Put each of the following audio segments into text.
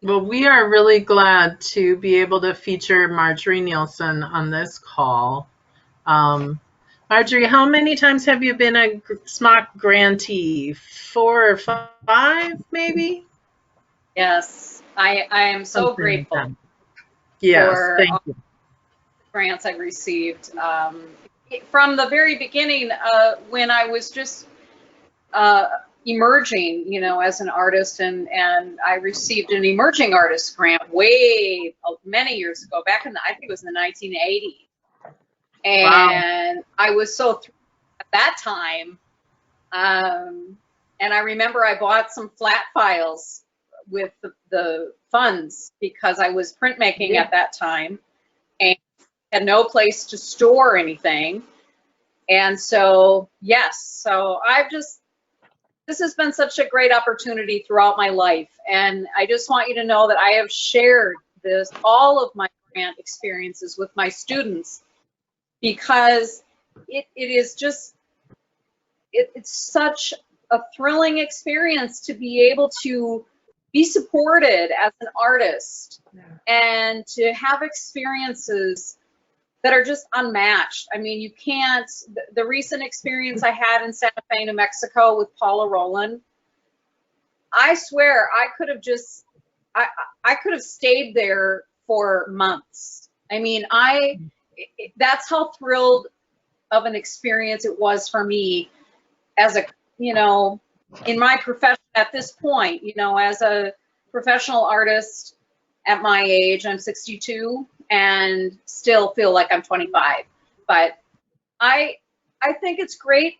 Well, we are really glad to be able to feature Marjorie Nilssen on this call. Um, Marjorie, how many times have you been a SMAC grantee? 4 or 5, maybe? Yes, I am so Something like grateful that. Yes, for thank all you. the grants I've received. From the very beginning, when I was just uh, emerging, as an artist, and I received an emerging artist grant way many years ago, back in I think it was in the 1980s, Wow. and I was so thrilled at that time. And I remember I bought some flat files with the funds because I was printmaking Yeah. at that time and had no place to store anything. And so, yes, so this has been such a great opportunity throughout my life. And I just want you to know that I have shared all of my grant experiences with my students because it is just, it's such a thrilling experience to be able to be supported as an artist and to have experiences that are just unmatched. I mean, you can't, the recent experience I had in Santa Fe, New Mexico with Paula Rowland, I swear I could have just, I, I could have stayed there for months. I mean, that's how thrilled of an experience it was for me as a, you know, in my profession at this point, as a professional artist at my age, I'm 62 and still feel like I'm 25. But I I think it's great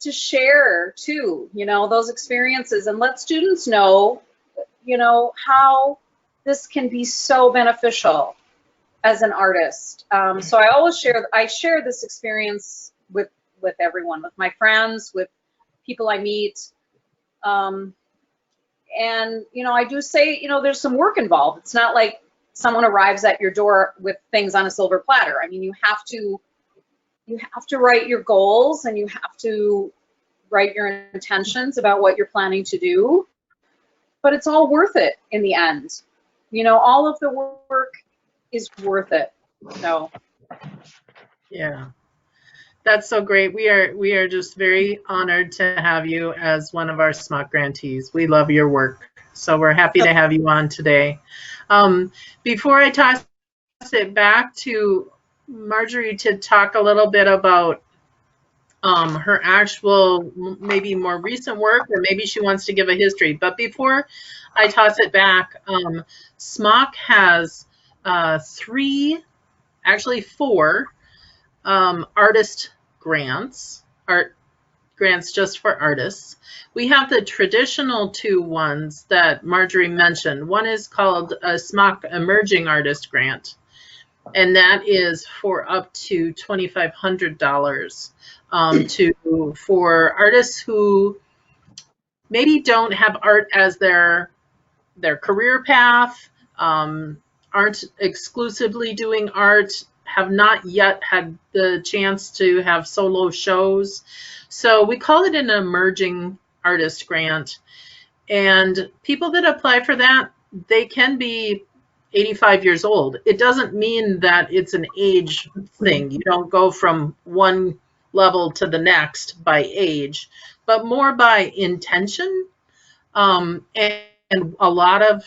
to share too, those experiences and let students know, how this can be so beneficial as an artist. So I share this experience with everyone, with my friends, with people I meet. Um, and I do say, there's some work involved. It's not like someone arrives at your door with things on a silver platter. I mean, you have to write your goals and you have to write your intentions about what you're planning to do, but it's all worth it in the end. All of the work is worth it. So Yeah. That's so great. We are just very honored to have you as one of our SMAC grantees. We love your work. So we're happy to have you on today. Before I toss it back to Marjorie to talk a little bit about her actual, maybe more recent work, or maybe she wants to give a history. But before I toss it back, SMAC has three, actually four, artist grants, art grants just for artists. We have the traditional two ones that Marjorie mentioned. One is called a SMAC Emerging Artist Grant, and that is for up to $2,500 for artists who maybe don't have art as their career path, aren't exclusively doing art, have not yet had the chance to have solo shows. So we call it an emerging artist grant. And people that apply for that, they can be 85 years old. It doesn't mean that it's an age thing. You don't go from one level to the next by age, but more by intention, and a lot of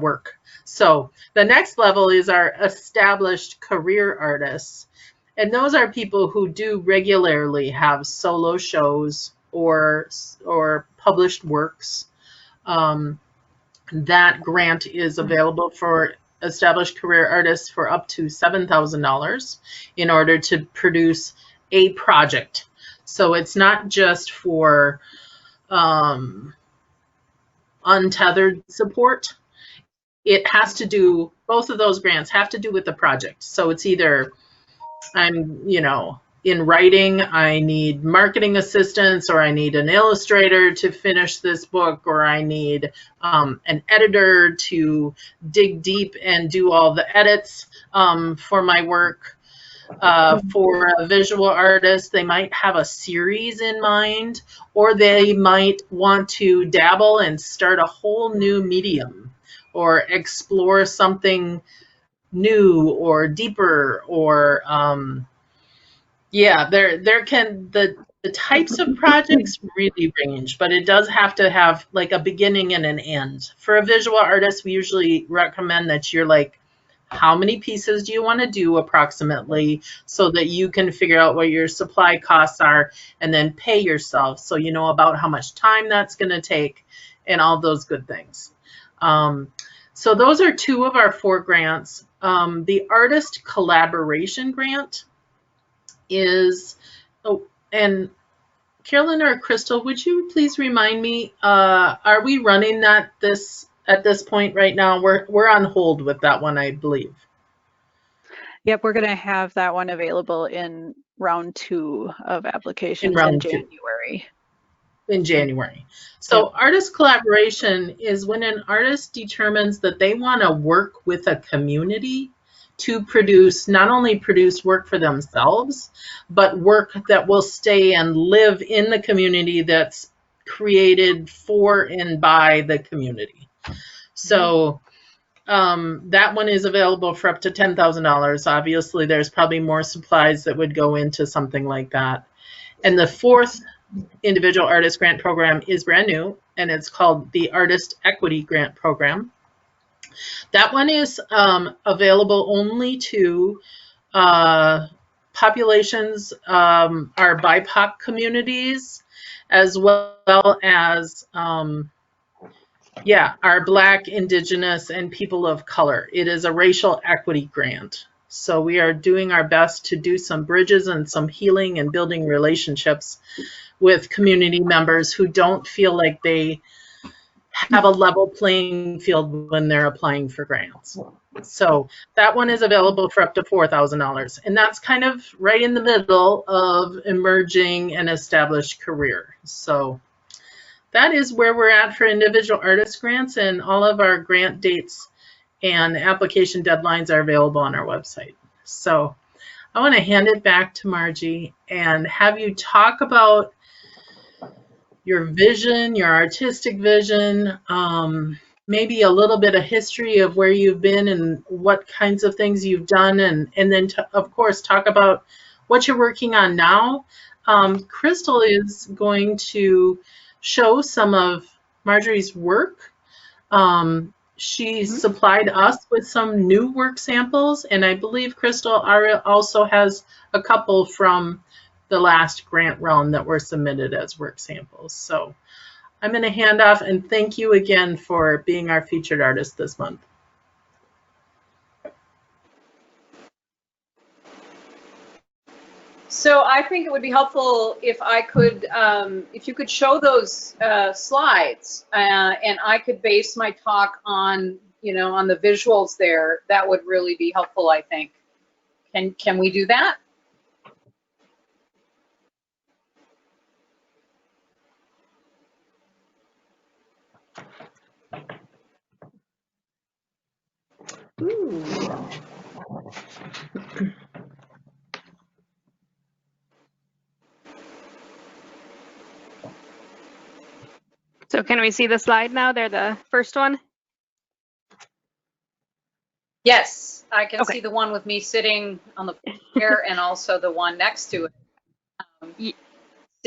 work. So the next level is our established career artists, and those are people who do regularly have solo shows or published works. Um, that grant is available for established career artists for up to $7,000 in order to produce a project. So it's not just for um, untethered support. It has to do, both of those grants have to do with the project. So it's either in writing, I need marketing assistance, or I need an illustrator to finish this book, or I need an editor to dig deep and do all the edits for my work. For a visual artist, they might have a series in mind, or they might want to dabble and start a whole new medium, or explore something new or deeper, or yeah, the types of projects really range, but it does have to have like a beginning and an end. For a visual artist, we usually recommend that you're like, how many pieces do you want to do approximately, so that you can figure out what your supply costs are and then pay yourself, so you know about how much time that's going to take and all those good things. So those are 2 of our 4 grants. The artist collaboration grant is, oh, and Carolyn or Crystal, would you please remind me, are we running that at this point right now? We're on hold with that one, I believe. Yep, we're going to have that one available in round 2 of applications in January. In January. So Yep. Artist collaboration is when an artist determines that they want to work with a community to not only produce work for themselves, but work that will stay and live in the community that's created for and by the community. So that one is available for up to $10,000. Obviously, there's probably more supplies that would go into something like that. And the 4th individual artist grant program is brand new, and it's called the Artist Equity Grant Program. That one is available only to populations, our BIPOC communities, as well as our Black, Indigenous, and people of color. It is a racial equity grant. So we are doing our best to do some bridges and some healing and building relationships with community members who don't feel like they have a level playing field when they're applying for grants. So that one is available for up to $4,000. And that's kind of right in the middle of emerging and established career. So that is where we're at for individual artist grants, and all of our grant dates and application deadlines are available on our website. So I want to hand it back to Margie and have you talk about your vision, your artistic vision, maybe a little bit of history of where you've been and what kinds of things you've done, and then of course talk about what you're working on now. Crystal is going to show some of Marjorie's work. She supplied us with some new work samples, and I believe Crystal also has a couple from the last grant round that were submitted as work samples. So I'm going to hand off, and thank you again for being our featured artist this month. So I think it would be helpful if I could, if you could show those slides, and I could base my talk on, on the visuals there. That would really be helpful, I think. Can we do that? Ooh. So can we see the slide now? They're the first one? Yes, I can Okay. see the one with me sitting on the chair and also the one next to it.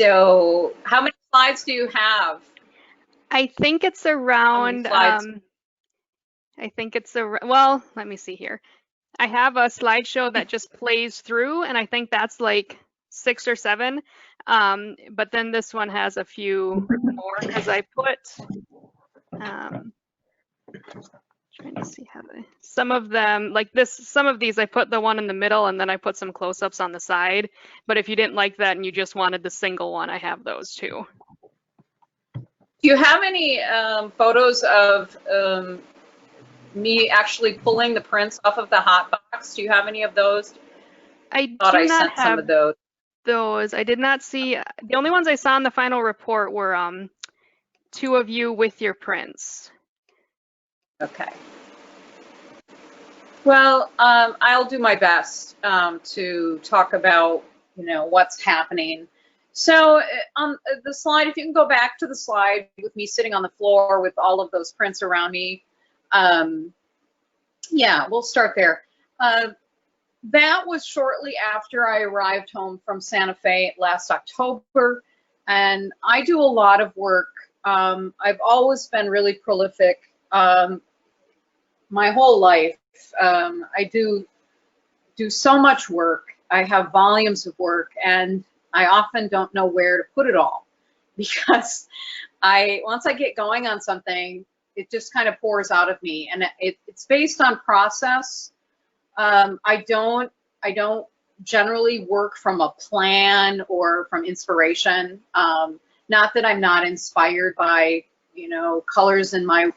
So how many slides do you have? I think it's around, slides? well, let me see here. I have a slideshow that just plays through, and I think that's like 6 or 7. But then this one has a few more because I put, trying to see how some of them, like some of these I put the one in the middle and then I put some close-ups on the side. But if you didn't like that and you just wanted the single one, I have those too. Do you have any photos of me actually pulling the prints off of the hot box? Do you have any of those? I thought do I not sent have some of those. Those. I did not see. The only ones I saw in the final report were 2 of you with your prints. Okay. Well, I'll do my best to talk about, what's happening. So on the slide, if you can go back to the slide with me sitting on the floor with all of those prints around me, Yeah, we'll start there. That was shortly after I arrived home from Santa Fe last October, and I do a lot of work. I've always been really prolific my whole life. I do so much work. I have volumes of work, and I often don't know where to put it all because once I get going on something, it just kind of pours out of me, and it's based on process. I don't generally work from a plan or from inspiration. Not that I'm not inspired by, colors in my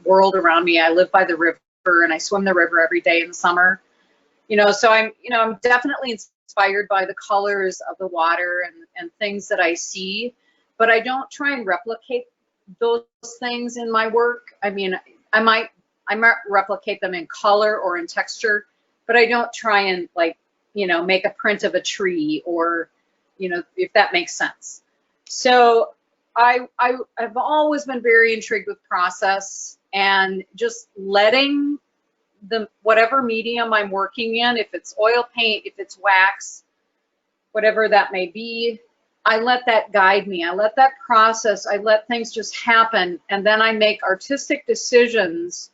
world around me. I live by the river and I swim the river every day in the summer. So I'm definitely inspired by the colors of the water and things that I see, but I don't try and replicate those things in my work. I mean, I might replicate them in color or in texture, but I don't try and make a print of a tree or, if that makes sense. So I've always been very intrigued with process and just letting whatever medium I'm working in, if it's oil paint, if it's wax, whatever that may be, I let that guide me. I let that process, I let things just happen, and then I make artistic decisions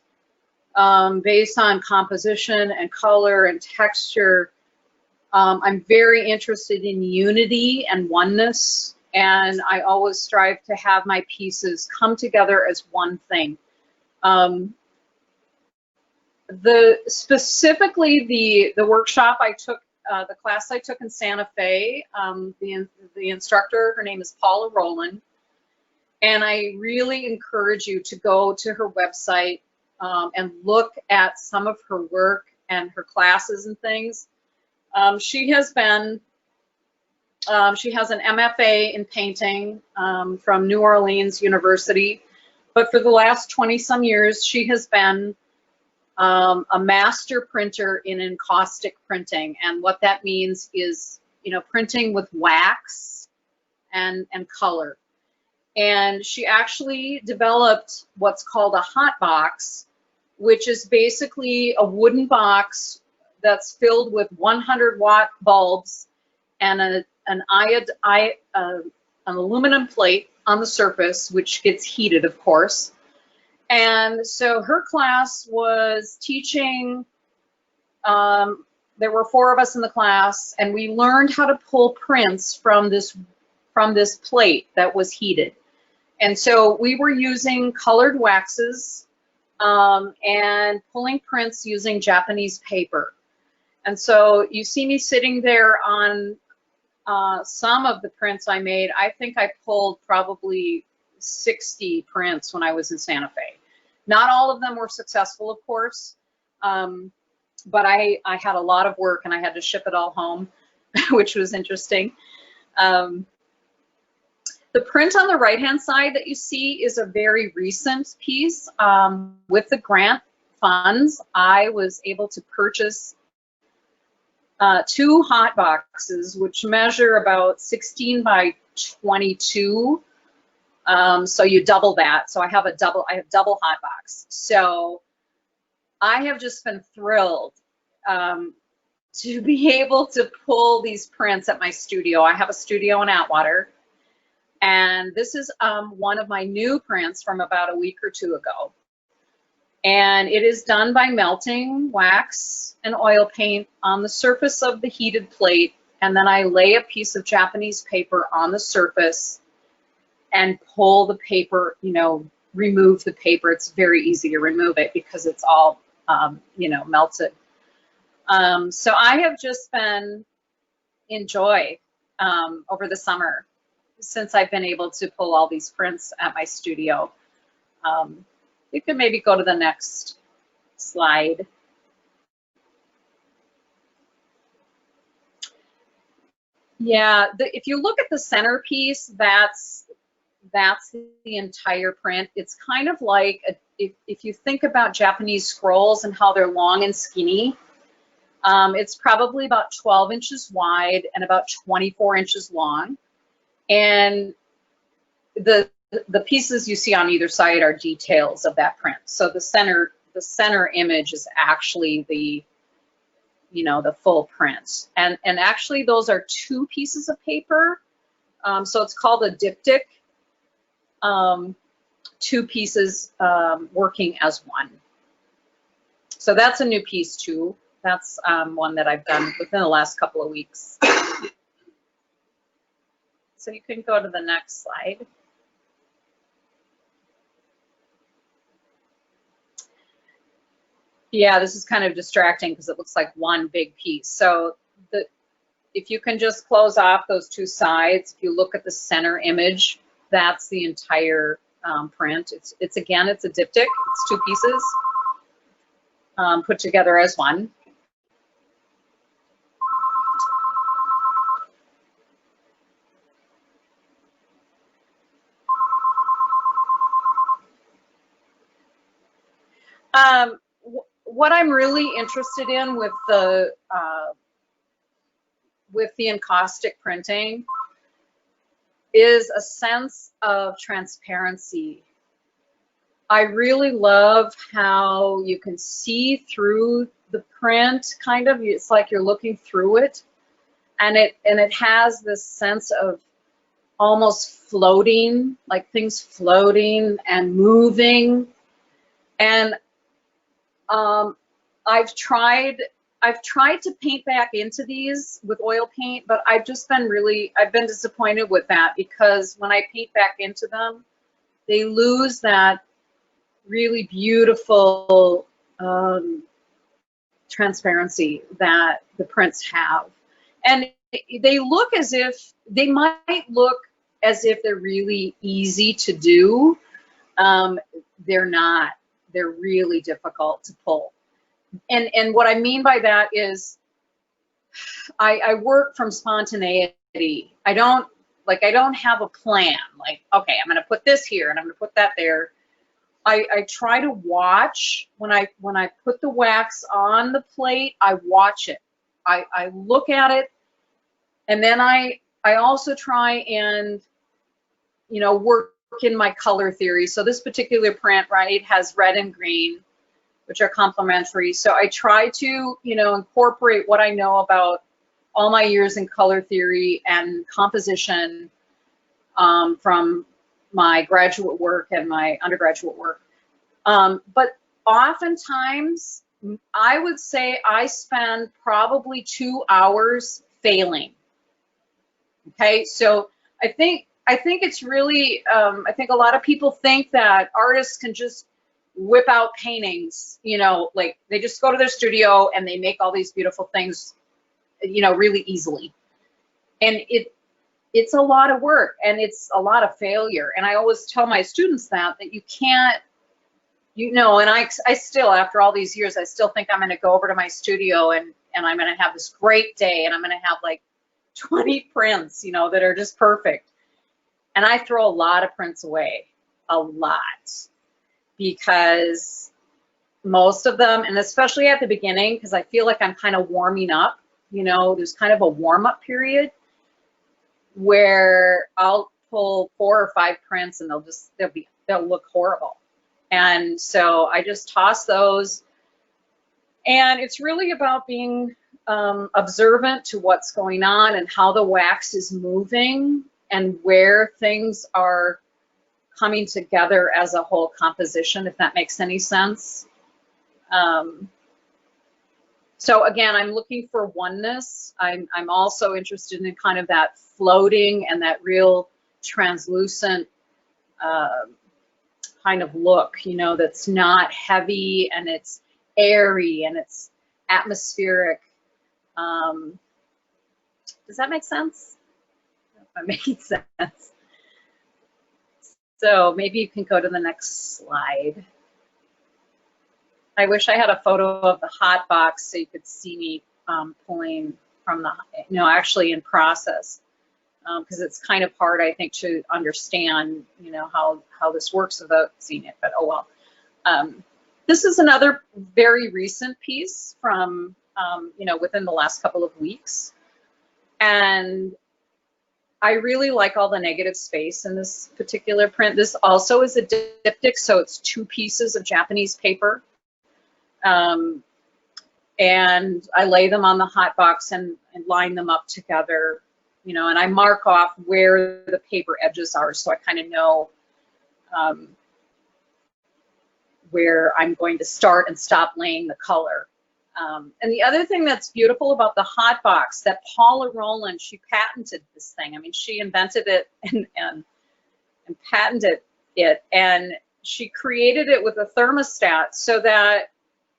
based on composition and color and texture. I'm very interested in unity and oneness, and I always strive to have my pieces come together as one thing. Specifically the workshop I took, the class I took in Santa Fe, the instructor, her name is Paula Rowland, and I really encourage you to go to her website and look at some of her work and her classes and things. She has an MFA in painting from New Orleans University, but for the last 20-some years, she has been a master printer in encaustic printing. And what that means is, printing with wax and color. And she actually developed what's called a hot box, which is basically a wooden box that's filled with 100-watt bulbs and an aluminum plate on the surface, which gets heated, of course. And so her class was teaching, there were 4 of us in the class, and we learned how to pull prints from this plate that was heated. And so we were using colored waxes and pulling prints using Japanese paper. And so you see me sitting there on some of the prints I made. I think I pulled probably 60 prints when I was in Santa Fe. Not all of them were successful, of course, but I had a lot of work and I had to ship it all home, which was interesting. The print on the right-hand side that you see is a very recent piece. With the grant funds, I was able to purchase 2 hot boxes, which measure about 16 by 22. So you double that. So I have double hot box. So I have just been thrilled to be able to pull these prints at my studio. I have a studio in Atwater, and this is one of my new prints from about a week or 2 ago. And it is done by melting wax and oil paint on the surface of the heated plate, and then I lay a piece of Japanese paper on the surface and pull the paper, remove the paper. It's very easy to remove it because it's all, melted. So I have just been in joy over the summer since I've been able to pull all these prints at my studio. You can maybe go to the next slide. Yeah, if you look at the centerpiece, that's the entire print. It's kind of like, if you think about Japanese scrolls and how they're long and skinny, it's probably about 12 inches wide and about 24 inches long. And the the pieces you see on either side are details of that print. So the center image is actually the, the full print. And actually those are 2 pieces of paper. So it's called a diptych. 2 pieces working as one. So that's a new piece too. That's one that I've done within the last couple of weeks. So you can go to the next slide. Yeah, this is kind of distracting because it looks like one big piece. So if you can just close off those 2 sides, if you look at the center image, that's the entire print. It's again, it's a diptych. It's 2 pieces put together as one. What I'm really interested in with the encaustic printing is a sense of transparency. I really love how you can see through the print, kind of. It's like you're looking through it, and it has this sense of almost floating, like things floating and moving. And I've tried to paint back into these with oil paint, but I've been disappointed with that, because when I paint back into them, they lose that really beautiful transparency that the prints have. And they might look as if they're really easy to do. They're not. They're really difficult to pull. And what I mean by that is I work from spontaneity. I don't have a plan, like, okay, I'm going to put this here and I'm going to put that there. I try to watch when I put the wax on the plate. I watch it. I look at it, and then I also try and work in my color theory. So this particular print, right, has red and green, which are complementary. So I try to, incorporate what I know about all my years in color theory and composition from my graduate work and my undergraduate work. But oftentimes, I would say I spend probably 2 hours failing. Okay, so I think it's really, I think a lot of people think that artists can just whip out paintings, like they just go to their studio and they make all these beautiful things, really easily. And it's a lot of work, and it's a lot of failure. And I always tell my students that you can't, and I still, after all these years, I still think I'm going to go over to my studio and I'm going to have this great day, and I'm going to have like 20 prints, that are just perfect. And I throw a lot of prints away, a lot, because most of them, and especially at the beginning, because I feel like I'm kind of warming up, there's kind of a warm-up period where I'll pull 4 or 5 prints and they'll look horrible. And so I just toss those. And it's really about being observant to what's going on and how the wax is moving and where things are coming together as a whole composition, if that makes any sense. So again, I'm looking for oneness. I'm also interested in kind of that floating and that real translucent kind of look, that's not heavy, and it's airy and it's atmospheric. Does that make sense? I don't know if I'm making sense. So maybe you can go to the next slide. I wish I had a photo of the hot box so you could see me pulling from the, actually in process, because it's kind of hard, I think, to understand, how this works without seeing it, but oh well. This is another very recent piece from, within the last couple of weeks. And I really like all the negative space in this particular print. This also is a diptych, so it's 2 pieces of Japanese paper. And I lay them on the hot box and line them up together, you know, and I mark off where the paper edges are, so I kind of know where I'm going to start and stop laying the color. And the other thing that's beautiful about the hot box, that Paula Rowland, she patented this thing. I mean, she invented it and patented it, and she created it with a thermostat so that,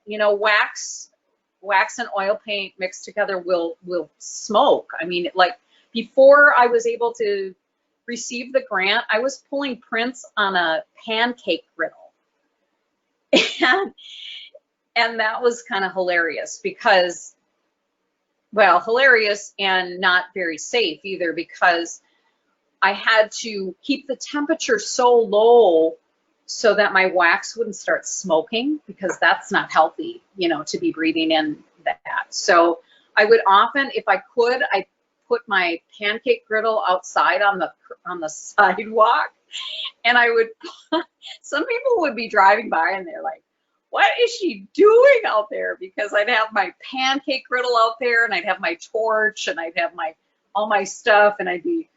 you know, wax and oil paint mixed together will smoke. I mean, like, before I was able to receive the grant, I was pulling prints on a pancake griddle. And that was kind of hilarious because, well, hilarious and not very safe either, because I had to keep the temperature so low so that my wax wouldn't start smoking, because that's not healthy, you know, to be breathing in that. So I would often, if I could, I put my pancake griddle outside on the sidewalk, and I would, some people would be driving by and they're like, what is she doing out there? Because I'd have my pancake griddle out there, and I'd have my torch, and I'd have all my stuff, and I'd be,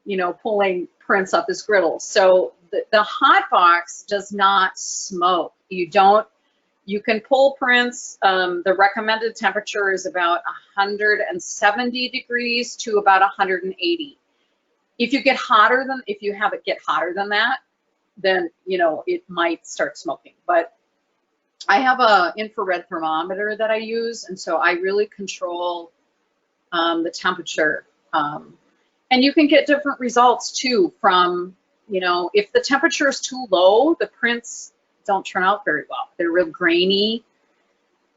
you know, pulling prints off this griddle. So the hot box does not smoke. You can pull prints. The recommended temperature is about 170 degrees to about 180. If you have it get hotter than that, then, you know, it might start smoking. But I have a infrared thermometer that I use, and so I really control the temperature. And you can get different results too from, you know, if the temperature is too low, the prints don't turn out very well. They're real grainy.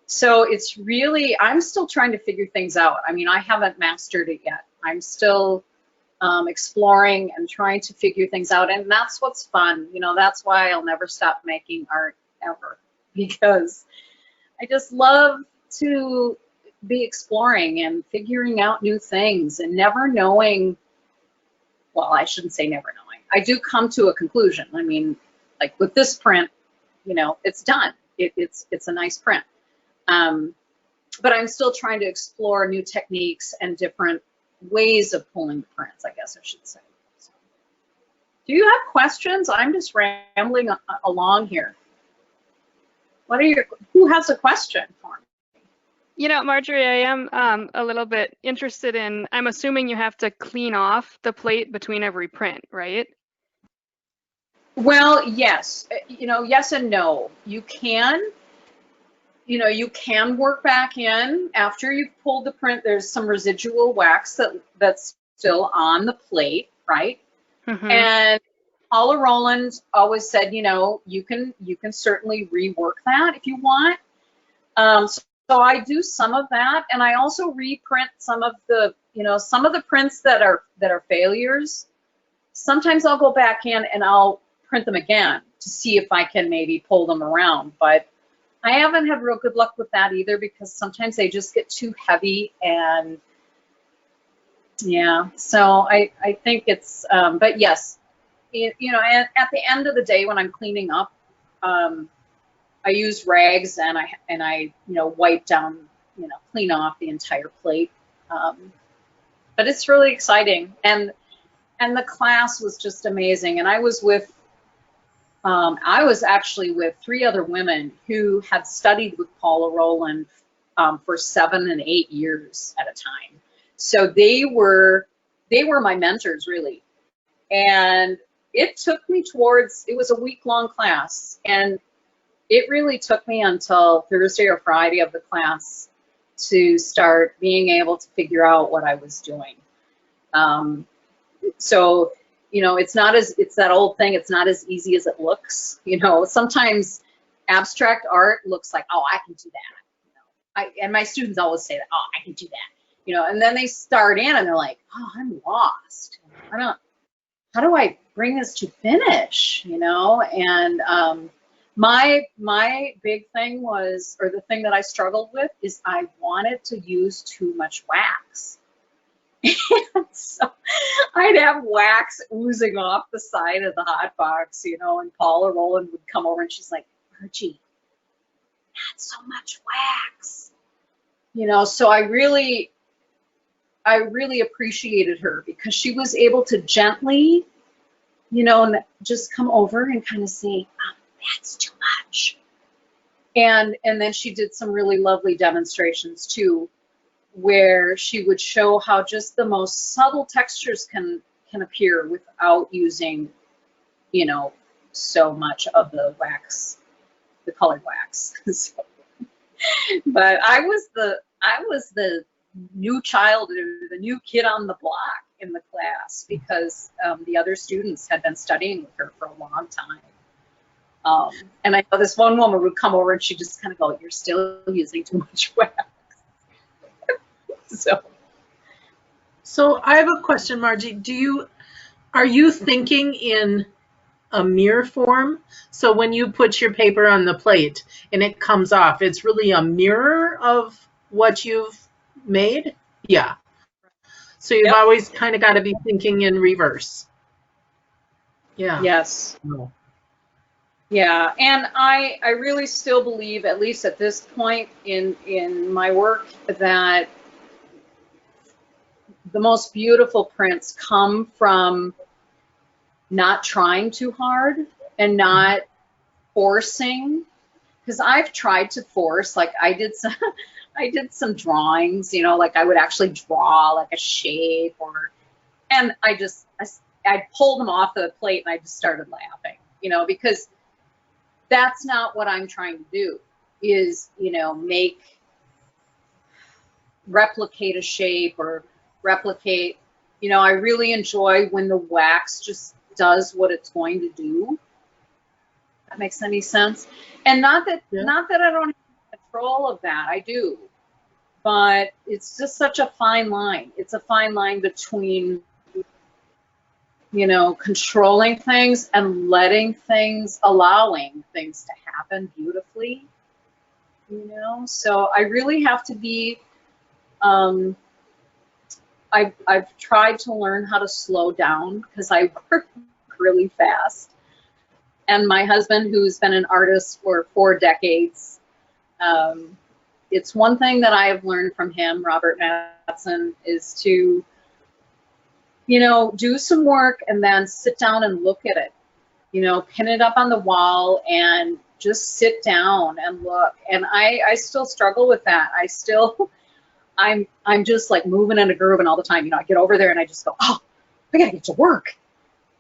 So it's really, I'm still trying to figure things out. I mean, I haven't mastered it yet. I'm still exploring and trying to figure things out, and that's what's fun. You know, that's why I'll never stop making art ever, because I just love to be exploring and figuring out new things and never knowing, well, I shouldn't say never knowing. I do come to a conclusion. I mean, like with this print, you know, it's done. It's a nice print. But I'm still trying to explore new techniques and different ways of pulling the prints, I guess I should say. So, do you have questions? I'm just rambling along here. Who has a question for me? You know, Marjorie, I am a little bit interested in, I'm assuming you have to clean off the plate between every print, right? Well, yes. You know, yes and no. You can, you know, you can work back in after you've pulled the print. There's some residual wax that's still on the plate, right? Mm-hmm. And Paula Rowland always said, you know, you can certainly rework that if you want. So I do some of that, and I also reprint some of the, you know, some of the prints that are failures. Sometimes I'll go back in and I'll print them again to see if I can maybe pull them around, but I haven't had real good luck with that either, because sometimes they just get too heavy, and yeah, so I think it's, but yes, you know, at the end of the day when I'm cleaning up, I use rags and I you know, wipe down, you know, clean off the entire plate. But it's really exciting, and the class was just amazing. And I was with, I was actually with 3 other women who had studied with Paula Rowland for 7 and 8 years at a time. So they were my mentors, really. And it took me towards, it was a week-long class, and it really took me until Thursday or Friday of the class to start being able to figure out what I was doing. So, you know, it's that old thing, it's not as easy as it looks. You know, sometimes abstract art looks like, oh, I can do that. You know, and my students always say that, oh, I can do that. You know, and then they start in and they're like, oh, I'm lost. How do I bring this to finish? You know, and my big thing was, or the thing that I struggled with, is I wanted to use too much wax. And so I'd have wax oozing off the side of the hot box, you know, and Paula Rowland would come over and she's like, Margie, not so much wax. You know, so I really appreciated her because she was able to gently, you know, just come over and kind of say, that's too much. And then she did some really lovely demonstrations too, where she would show how just the most subtle textures can appear without using, you know, so much of the wax, the colored wax. So, but I was the new child, or the new kid on the block in the class, because the other students had been studying with her for a long time. And I know this one woman would come over and she'd just kind of go, you're still using too much wax. So I have a question, Margie. Are you thinking in a mirror form? So when you put your paper on the plate and it comes off, it's really a mirror of what you've made? Yeah. So you've always kind of got to be thinking in reverse. Yeah. Yes. Oh. Yeah, and I really still believe, at least at this point in my work, that the most beautiful prints come from not trying too hard and not forcing. Because I've tried to force, like I did some drawings, you know, like I would actually draw like a shape, and I pulled them off the plate and I just started laughing, you know, because that's not what I'm trying to do, is, you know, replicate a shape or replicate, you know, I really enjoy when the wax just does what it's going to do. That makes any sense? And not that I don't have control of that, I do, but it's just such a fine line. It's a fine line between, you know, controlling things and allowing things to happen beautifully, you know? So I really have to be, I've tried to learn how to slow down because I work really fast. And my husband, who's been an artist for 4 decades, it's one thing that I have learned from him, Robert Madsen, is to, you know, do some work and then sit down and look at it, you know, pin it up on the wall and just sit down and look. And I still struggle with that. I'm just like moving in a groove, and all the time, you know, I get over there and I just go, oh, I gotta get to work.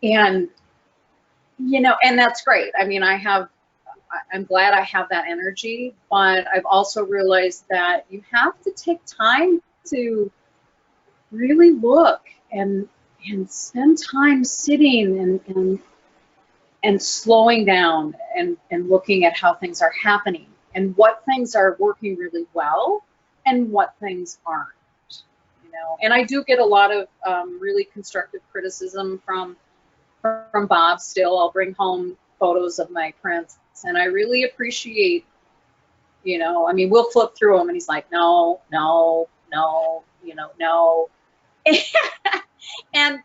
And, you know, and that's great. I mean, I'm glad I have that energy, but I've also realized that you have to take time to really look and spend time sitting and slowing down and looking at how things are happening and what things are working really well and what things aren't, you know. And I do get a lot of really constructive criticism from Bob still. I'll bring home photos of my prints, and I really appreciate, you know, I mean, we'll flip through them and he's like, no, you know, no. and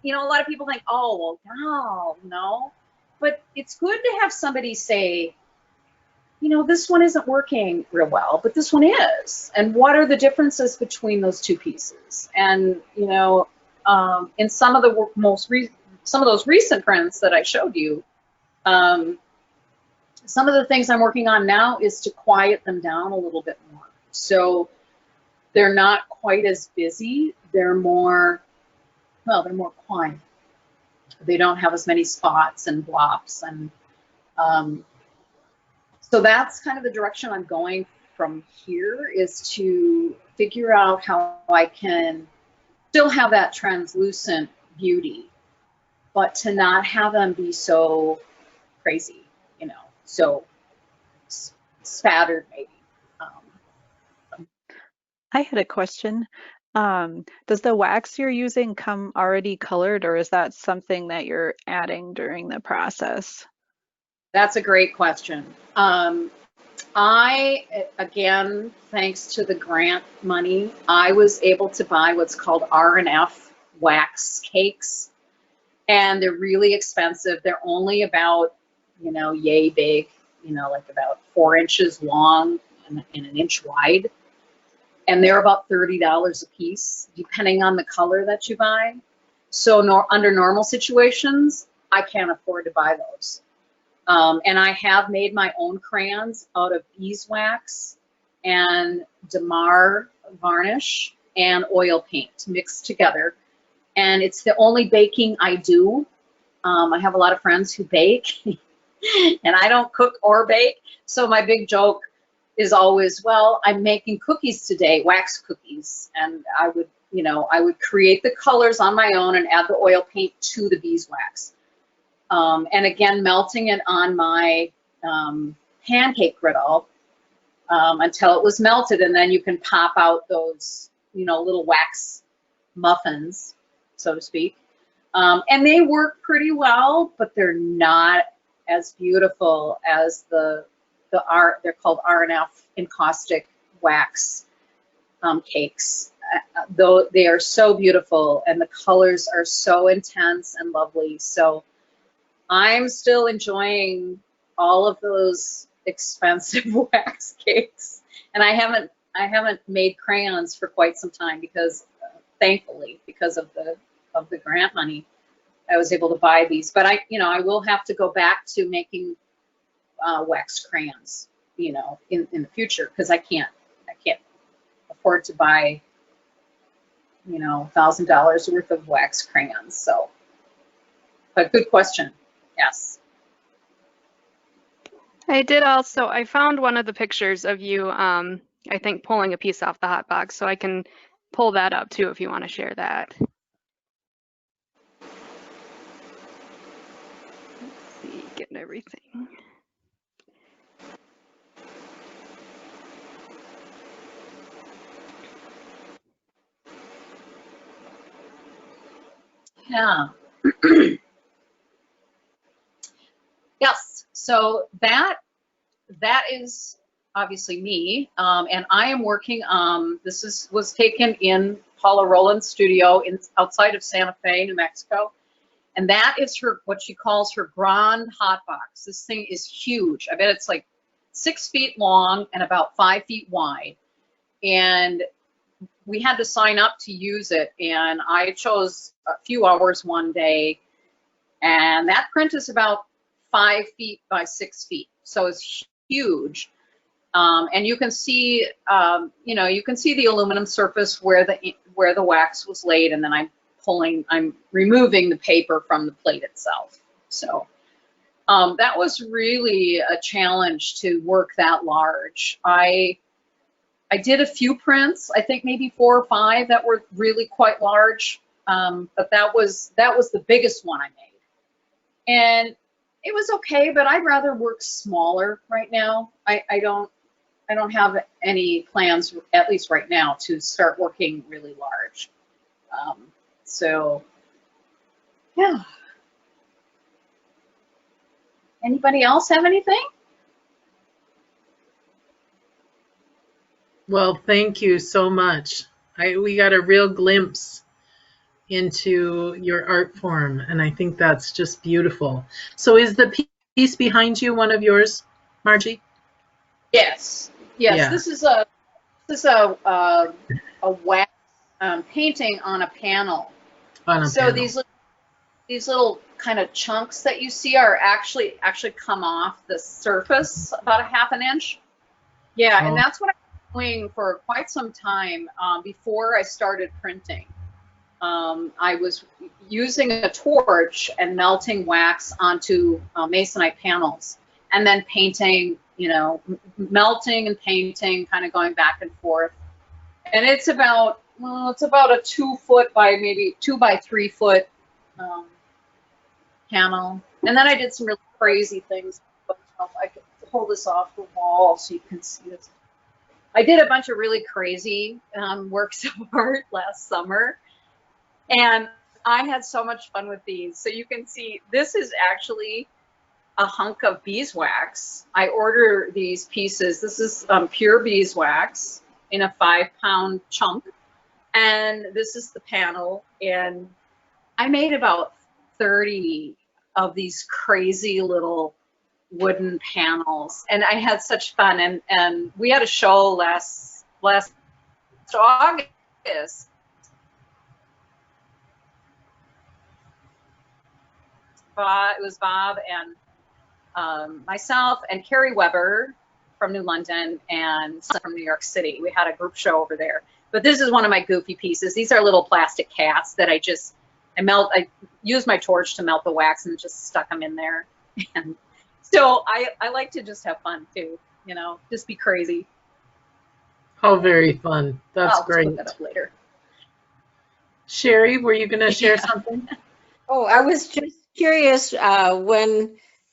you know, a lot of people think, oh, well, no. But it's good to have somebody say, you know, this one isn't working real well, but this one is. And what are the differences between those two pieces? And, you know, in some of the some of those recent prints that I showed you, some of the things I'm working on now is to quiet them down a little bit more. So they're not quite as busy. They're more quiet. They don't have as many spots and blops. And so that's kind of the direction I'm going from here, is to figure out how I can still have that translucent beauty, but to not have them be so crazy, you know, so spattered maybe. I had a question. Does the wax you're using come already colored, or is that something that you're adding during the process? That's a great question. Again, thanks to the grant money, I was able to buy what's called R&F wax cakes, and they're really expensive. They're only about, yay big, like about 4 inches long and an inch wide. And they're about $30 a piece, depending on the color that you buy. So under normal situations, I can't afford to buy those. And I have made my own crayons out of beeswax and Damar varnish and oil paint mixed together. And it's the only baking I do. I have a lot of friends who bake, and I don't cook or bake. So my big joke is always, well, I'm making cookies today, wax cookies. And I would create the colors on my own and add the oil paint to the beeswax. And again, melting it on my pancake griddle until it was melted, and then you can pop out those, little wax muffins, so to speak. And they work pretty well, but they're not as beautiful as they're called R&F encaustic wax cakes. Though they are so beautiful, and the colors are so intense and lovely. So I'm still enjoying all of those expensive wax cakes, and I haven't made crayons for quite some time because, thankfully, because of the grant money, I was able to buy these. But I will have to go back to making wax crayons, in the future, because I can't afford to buy, $1,000 worth of wax crayons. So, but good question. Yes. I found one of the pictures of you, I think, pulling a piece off the hot box, so I can pull that up too if you want to share that. Let's see, getting everything. Yeah. Yes. So that is obviously me, and I am working. This was taken in Paula Rowland's studio outside of Santa Fe, New Mexico, and that is what she calls her grand hot box. This thing is huge. I bet it's like 6 feet long and about 5 feet wide, and we had to sign up to use it, and I chose a few hours one day, and that print is about 5 feet by 6 feet, so it's huge. And you can see, you can see the aluminum surface where the wax was laid, and then I'm removing the paper from the plate itself. So that was really a challenge to work that large. I did a few prints, I think maybe 4 or 5 that were really quite large, but that was the biggest one I made. And it was okay, but I'd rather work smaller right now. I don't have any plans, at least right now, to start working really large. So, yeah. Anybody else have anything? Well, thank you so much. We got a real glimpse into your art form, and I think that's just beautiful. So is the piece behind you one of yours, Margie? Yes. Yes. Yeah. This is a wax painting on a panel. So these little kind of chunks that you see are actually come off the surface about 1/2 inch. Yeah, and that's what I'm doing for quite some time before I started printing. I was using a torch and melting wax onto masonite panels, and then painting, melting and painting, kind of going back and forth. And it's about a 2 foot by maybe 2 by 3 foot panel. And then I did some really crazy things. I could pull this off the wall so you can see this. I did a bunch of really crazy works of art last summer, and I had so much fun with these. So you can see this is actually a hunk of beeswax. I order these pieces. This is pure beeswax in a 5-pound chunk. And this is the panel. And I made about 30 of these crazy little wooden panels. And I had such fun. And we had a show last August. It was Bob and myself and Carrie Weber from New London and from New York City. We had a group show over there. But this is one of my goofy pieces. These are little plastic cats that I used my torch to melt the wax and just stuck them in there. And so I like to just have fun too, you know, just be crazy. Oh, very fun. That's great. I'll put that up later. Sherry, were you going to share something? Oh, I was just curious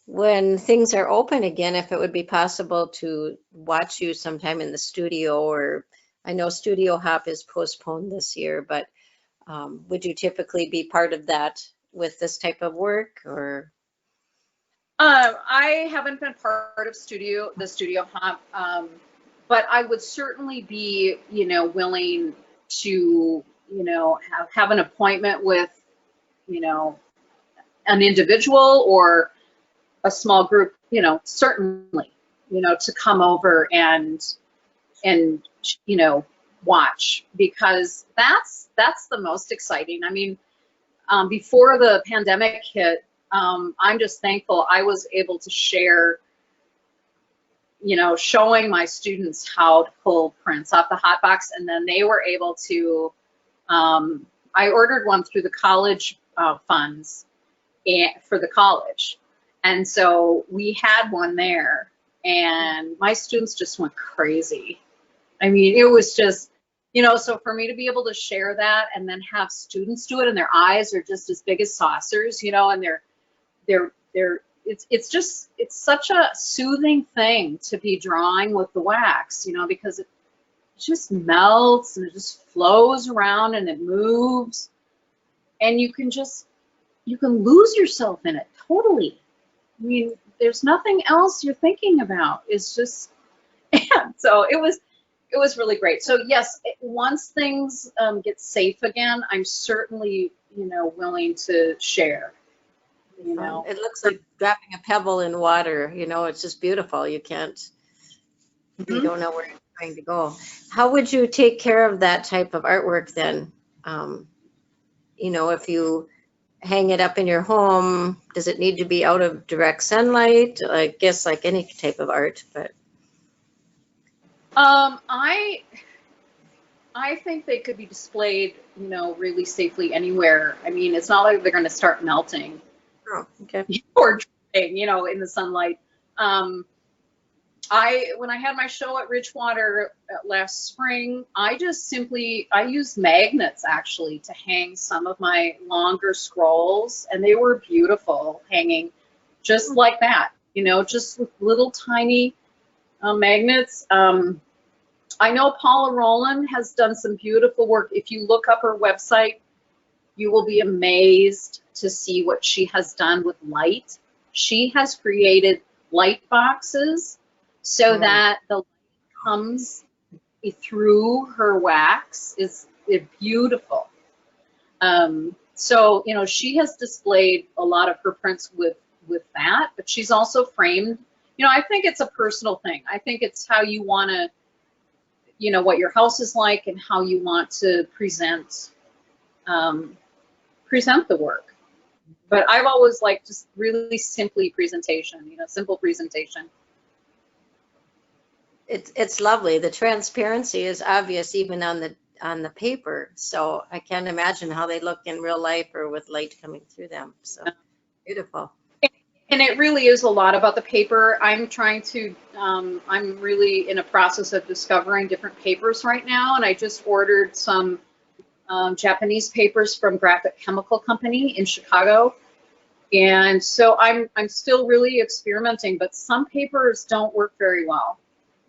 when things are open again, if it would be possible to watch you sometime in the studio, or I know Studio Hop is postponed this year, but would you typically be part of that with this type of work, or? I haven't been part of the Studio Hop, but I would certainly be, you know, willing to, you know, have an appointment with, you know, an individual or a small group, you know, certainly, you know, to come over and you know, watch, because that's the most exciting. I mean, before the pandemic hit, I'm just thankful I was able to share, you know, showing my students how to pull prints off the hot box, and then they were able to, I ordered one through the college funds for the college. And so we had one there, and my students just went crazy. I mean, it was just, you know, so for me to be able to share that and then have students do it, and their eyes are just as big as saucers, you know, and it's such a soothing thing to be drawing with the wax, you know, because it just melts and it just flows around and it moves, and you can lose yourself in it totally. I mean, there's nothing else you're thinking about. It's just, and so it was really great. So yes, once things get safe again, I'm certainly, you know, willing to share. You know, It looks like dropping a pebble in water. You know, it's just beautiful. You can't, you don't know where it's going to go. How would you take care of that type of artwork then? You know, if you hang it up in your home, does it need to be out of direct sunlight? I guess like any type of art, but. I think they could be displayed, you know, really safely anywhere. I mean, it's not like they're going to start melting. Oh, okay. Or dripping, you know, in the sunlight. When I had my show at Ridgewater last spring, I used magnets actually to hang some of my longer scrolls, and they were beautiful hanging just like that, you know, just with little tiny magnets. I know Paula Rowland has done some beautiful work. If you look up her website, you will be amazed to see what she has done with light. She has created light boxes so that the light comes through her wax. It's beautiful. So, you know, she has displayed a lot of her prints with that, but she's also framed. You know, I think it's a personal thing. I think it's how you want to, you know, what your house is like and how you want to present the work. But I've always liked just really simply presentation, you know, simple presentation. It's lovely. The transparency is obvious even on the paper. So I can't imagine how they look in real life or with light coming through them. So beautiful. And it really is a lot about the paper. I'm really in a process of discovering different papers right now. And I just ordered some Japanese papers from Graphic Chemical Company in Chicago. And so I'm still really experimenting, but some papers don't work very well.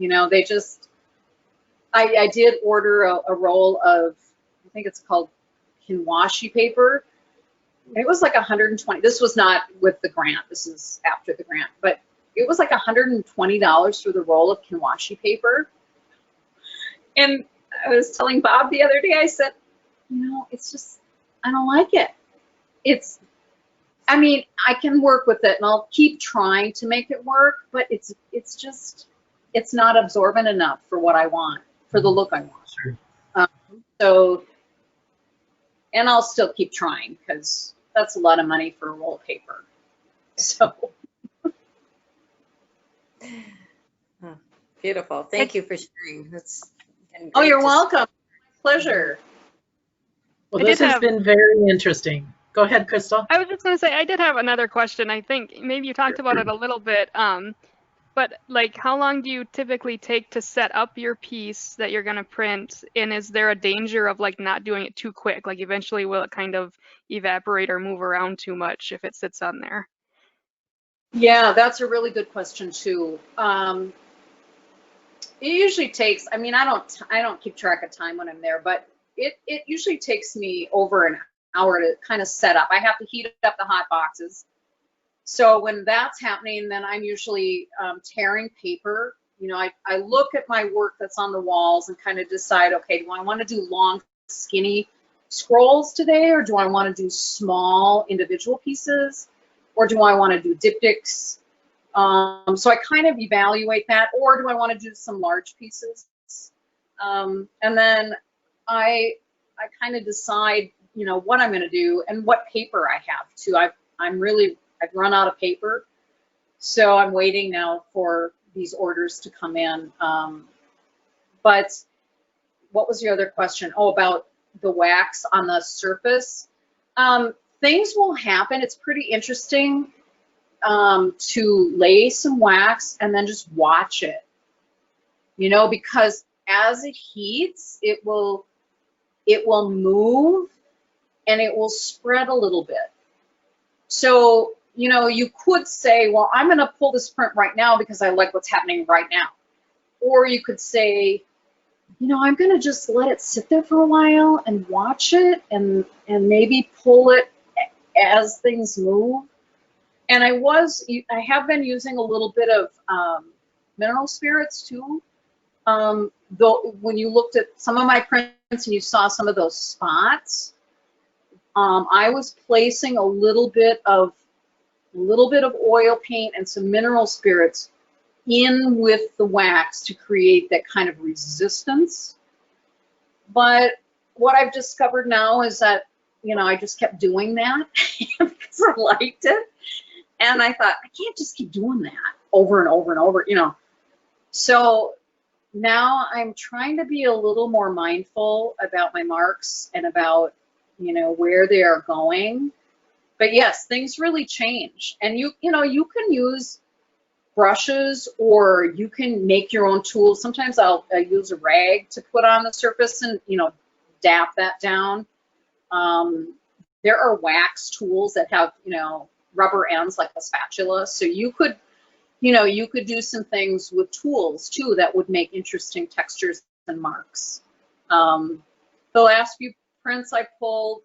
You know, they just, I did order a roll of, I think it's called Kinwashi paper, it was like 120. This was not with the grant. This is after the grant, but it was like $120 for the roll of Kinwashi paper. And I was telling Bob the other day, I said, it's just, I don't like it. I mean, I can work with it and I'll keep trying to make it work, but it's not absorbent enough for what I want, for the look I want. Sure. So, and I'll still keep trying because that's a lot of money for a roll of paper. So. Oh, beautiful. Thank you for sharing. That's been Oh, great you're to welcome. Pleasure. Well, I this did has have- been very interesting. Go ahead, Crystal. I was just going to say, I did have another question. I think maybe you talked about it a little bit, but like, how long do you typically take to set up your piece that you're going to print? And is there a danger of like not doing it too quick? Like eventually will it kind of evaporate or move around too much if it sits on there? Yeah, that's a really good question too. It usually takes, I mean, I don't keep track of time when I'm there, but it usually takes me over an hour to kind of set up. I have to heat up the hot boxes. So when that's happening, then I'm usually tearing paper. I look at my work that's on the walls and kind of decide, okay, do I want to do long, skinny scrolls today, or do I want to do small individual pieces, or do I want to do diptychs? So I kind of evaluate that, or do I want to do some large pieces? And then I kind of decide, what I'm going to do and what paper I have too. I've run out of paper, so I'm waiting now for these orders to come in. But what was your other question? Oh, about the wax on the surface. Things will happen. It's pretty interesting to lay some wax and then just watch it, because as it heats, it will move and it will spread a little bit. So, you could say, well, I'm going to pull this print right now because I like what's happening right now. Or you could say, I'm going to just let it sit there for a while and watch it and maybe pull it as things move. And I have been using a little bit of mineral spirits too. Though when you looked at some of my prints and you saw some of those spots, I was placing a little bit of oil paint and some mineral spirits in with the wax to create that kind of resistance. But what I've discovered now is that, I just kept doing that because I liked it. And I thought, I can't just keep doing that over and over and over, So now I'm trying to be a little more mindful about my marks and about, where they are going. But yes, things really change. And you can use brushes, or you can make your own tools. Sometimes I'll use a rag to put on the surface and, dap that down. There are wax tools that have, rubber ends like a spatula. So you could do some things with tools too that would make interesting textures and marks. The last few prints I pulled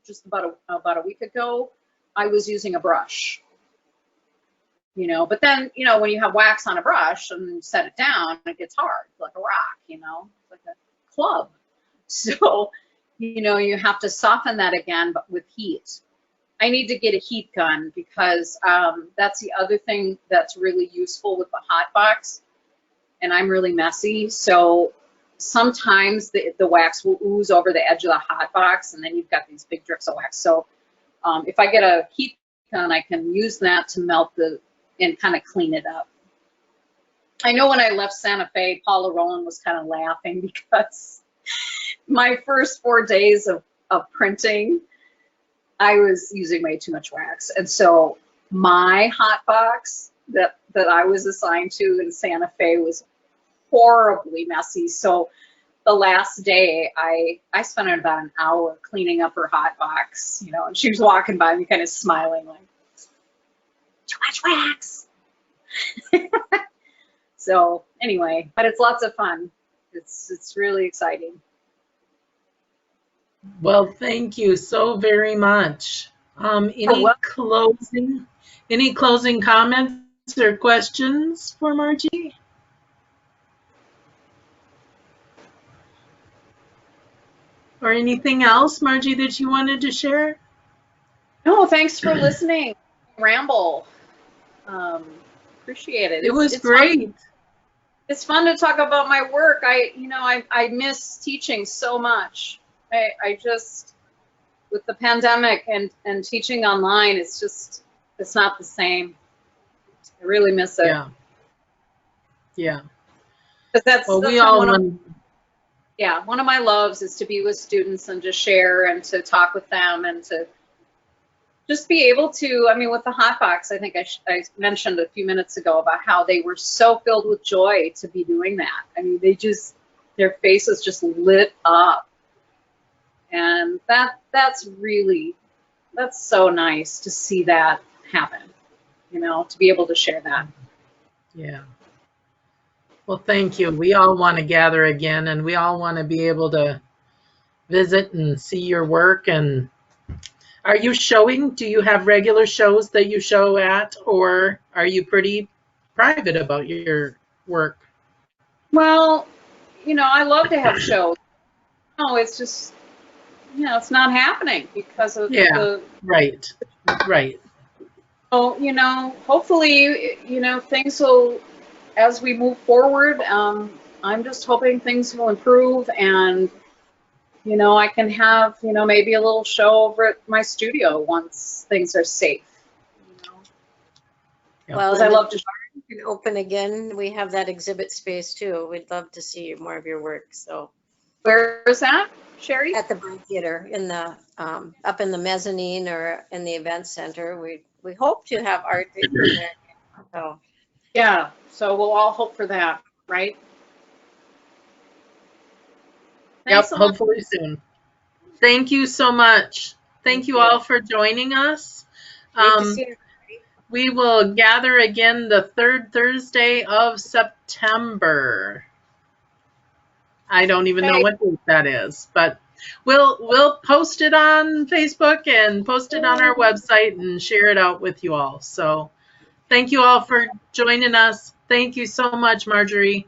just about a week ago, I was using a brush. But then, when you have wax on a brush and you set it down, it gets hard, like a rock, it's like a club. So, you have to soften that again, but with heat. I need to get a heat gun because that's the other thing that's really useful with the hot box. And I'm really messy, so sometimes the wax will ooze over the edge of the hot box, and then you've got these big drips of wax. So if I get a heat gun, I can use that to melt and kind of clean it up. I know when I left Santa Fe, Paula Rowland was kind of laughing because my first 4 days of printing, I was using way too much wax. And so my hot box that I was assigned to in Santa Fe was horribly messy. So the last day, I spent about an hour cleaning up her hot box, and she was walking by me kind of smiling like, too much wax. So anyway, but it's lots of fun. It's really exciting. Well, thank you so very much. Well, Any closing comments or questions for Margie? Or anything else, Margie, that you wanted to share? no, thanks for listening. Ramble. Appreciate it. It was It's fun. great. It's fun to talk about my work. I miss teaching so much. I just, with the pandemic and teaching online, it's not the same. I really miss it. Yeah. Yeah. 'Cause that's Well, we one all of, want, yeah, one of my loves is to be with students and to share and to talk with them and to just be able to, I mean, with the hot box, I think I mentioned a few minutes ago about how they were so filled with joy to be doing that. I mean, their faces just lit up. And that's so nice to see that happen, to be able to share that. yeah. Well, thank you. We all want to gather again, and we all want to be able to visit and see your work. And are you showing? Do you have regular shows that you show at, or are you pretty private about your work? Well, I love to have shows. No, it's just, it's not happening because of Yeah, right, right. so, hopefully, things will, as we move forward, I'm just hoping things will improve and, I can have, maybe a little show over at my studio once things are safe. Yeah. Well, Because I and love to. if you can open again, we have that exhibit space too. We'd love to see more of your work. So Where is that, Sherry? at the Brand Theater in the up in the mezzanine or in the event center, we hope to have art in there. So Yeah. So we'll all hope for that, right? Yep, Thanks a lot. hopefully soon. Thank you so much. Thank you all for joining us. great to see you. We will gather again the third Thursday of September. I don't even know what date that is, but we'll post it on Facebook and post it on our website and share it out with you all. So thank you all for joining us. Thank you so much, Marjorie.